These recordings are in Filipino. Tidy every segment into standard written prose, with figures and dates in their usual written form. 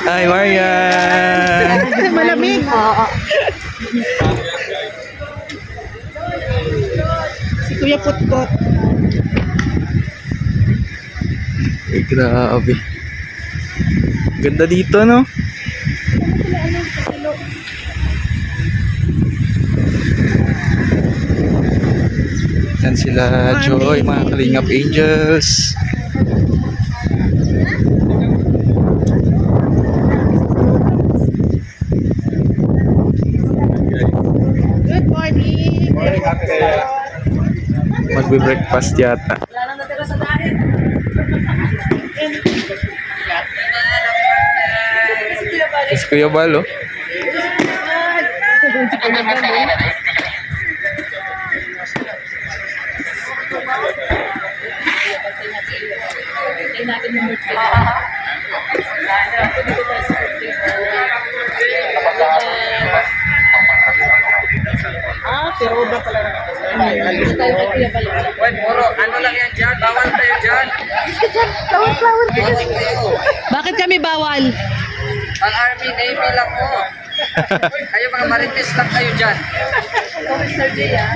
Hi, Marian! Malamig. Oo. Si Kuya Putkot. Ay, grabe. Ganda dito, no? Yan sila Joy, mga Kalingap Angels. Good morning. Magbe-breakfast yata. Yes, Kuya Bal, oh. Pero ba talaga? Wait, Moro, ano lang yan dyan? Bawal tayo dyan. Flower. Bawal kayo. Bakit kami bawal? Ang Army, Navy lang po. Kayo mga marites lang kayo dyan. Officer J, ah.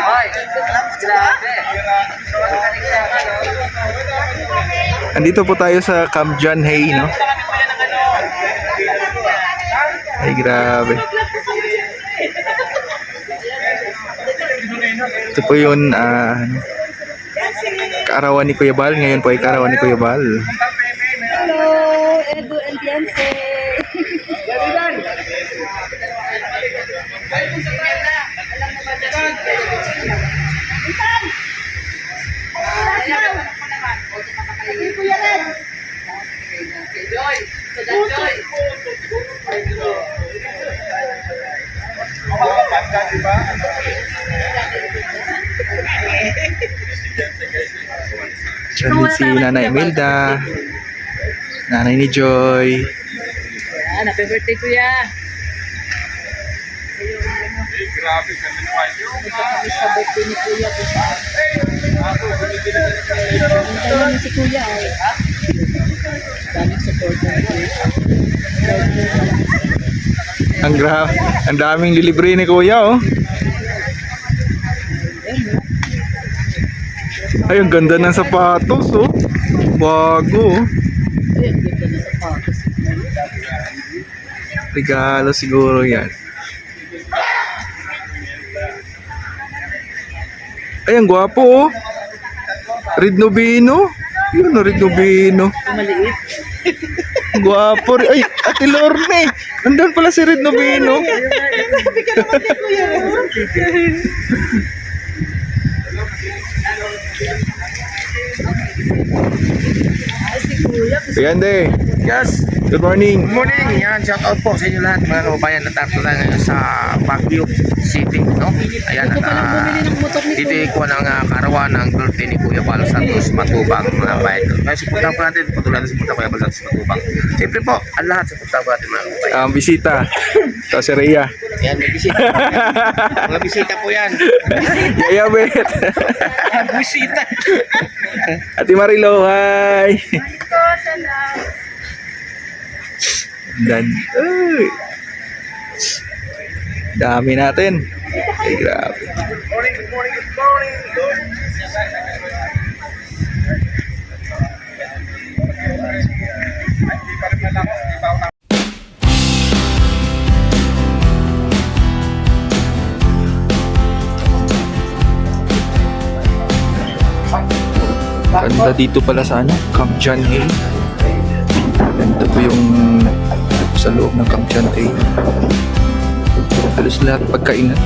Hoy, grabe. Andito po tayo sa Camp John Hay, no? Ay, grabe. Ito po yun, kaarawan ni Kuya Bal. Ngayon po ay kaarawan ni Kuya Bal. Hello, Edu and Beyonce. Joy, Joy. Diyan din si Nanay Imelda, Nanay ni Joy. Yan, happy birthday, Kuya. Kami sa birthday ni Kuya. Hintayin namin si Kuya, ay. Daming support ng Kuya. Ang daming lilibre ni Kuya, oh. Ay, ang ganda ng sapatos, oh. Bago, oh. Ay, ang ganda na sapatos. Regalo siguro yan. Ay, ang gwapo, oh. Red Nobino. Yun, oh, Red Nobino. Maliit. Gwapo rin. Ay, Ate Lorne. Nandun pala si Red Nobino. Sabi ka naman kay Kuya. Ay, si Kuya. Gande. Yes. Good morning. Good morning. Yan, shout out po sa inyo lahat mga kababayan na tartula ngayon sa Baguio City, no? Ayan, Ito palang bumili ng motor ni dito Kuya. ko ng karawan ng birthday ni Kuya Bal Santos Matubang, mga bayan. Kaya supunta po natin, patuloy natin supunta Kuya Bal Santos Matubang. Siyempre po, ang lahat supunta po natin mga kababayan. Bisita. Ito si Rhea. Yan, may bisita. Mga bisita po yan. Yaya Bet. Bisita. Ate Marilo, hi. Dan. Uy. Dami natin. Ay, grabe. Good morning, good morning, good morning. Ganda dito pala sa ano, Camp John Hay. Ganda po yung sa loob ng Camp John Hay. Halos lahat pagkainan.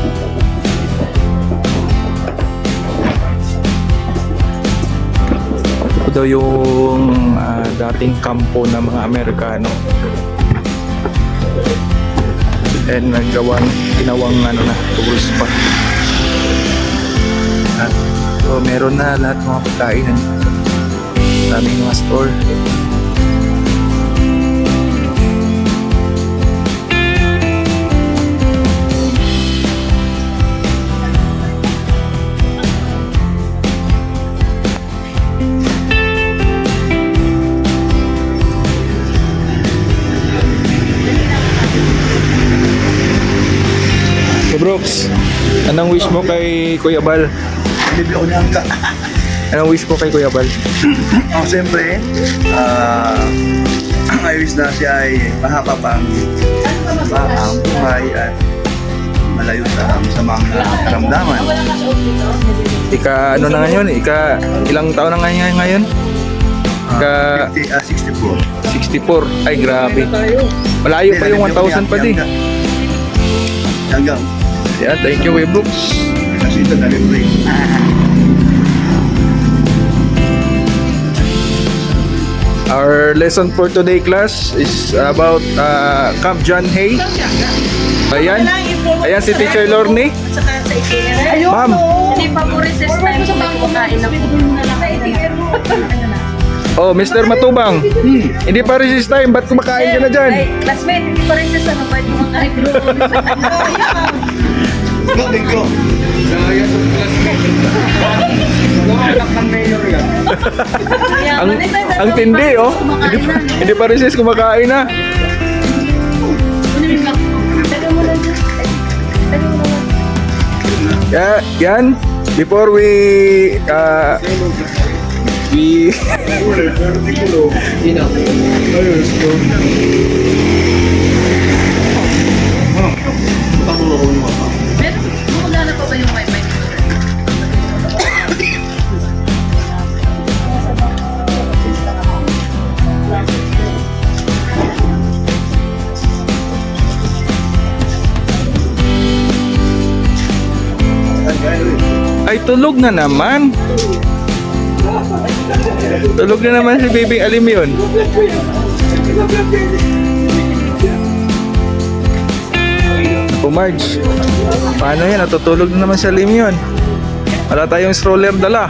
Ito daw yung dating kampo ng mga Amerikano. and ginawang ano na, tourist spot. At so, meron na lahat ng mga pagkain. Daming mga store. So Brooks, anong wish mo kay Kuya Bal? Bibi ako niyang ka. Anong wish mo kay Kuya Bal? Siyempre, I wish na siya ay mahaba pa ang buhay at malayo sa mga karamdaman. Ano na ngayon? Ilang taon na ngayon? 64. 64. Ay, grabe. Malayo pa yung 1,000 pa din. Hanggang. Yeah, thank you, Kuya Brooks. Kasi ito na-libre. Our lesson for today, class, is about Camp John Hay. Ayan. Ayan si Teacher Lorne. Saka sa itinerary. Ma'am. Hindi pa po recess time kung may kumain na po. Oh, Mr. Matubang. Hindi pa recess time. Ba't kumakain ka na dyan? Ay, classmate, hindi pa recess ano, pwede kumakain ko. Go. Ang tindi, oh. Hindi pa recess kumakain na. Yeah, yan. Before we Meron, gumagana pa ba yung wifi? ay tulog na naman. Tulog na naman si Baby Alim yun. Ako Marge, paano yan? Natutulog na naman si Alim yun. Wala tayong stroller dala.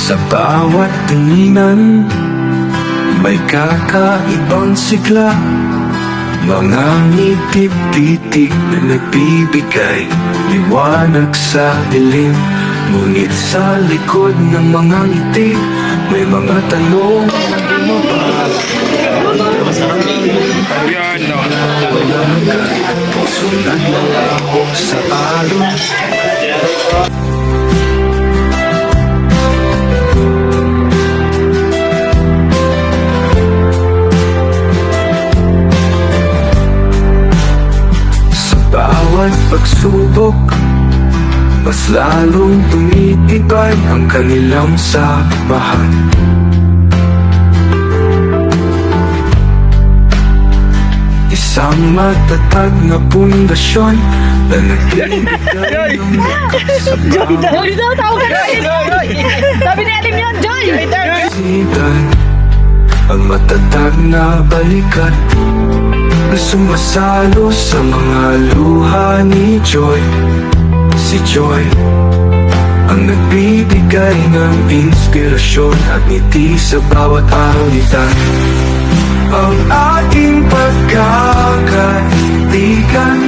Sa bawat tinginan, may kakaibang sigla. Mga ngitip-titig na nagbibigay liwanag sa dilim. Ngunit sa likod ng mga ngiti, may mga tanong na bumabag. Yan, no. Sulat ng ako sa alon. bawat pagsubok, mas lalong tumitibay ang kanilang samahan. Isang matatag na pundasyon na nagbibigay ng lakas sa Joy daw, tawag ka rin! Sabi ni Alim yun, Joy! pagsidan. Ang matatag na balikat na sumasalo sa mga luha ni Joy. Si Joy ang nagbibigay ng inspirasyon at ngiti sa bawat araw-litan. Ang ating pagkakaibigan,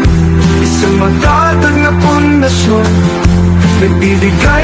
isang matatag na pundasyon, nagbibigay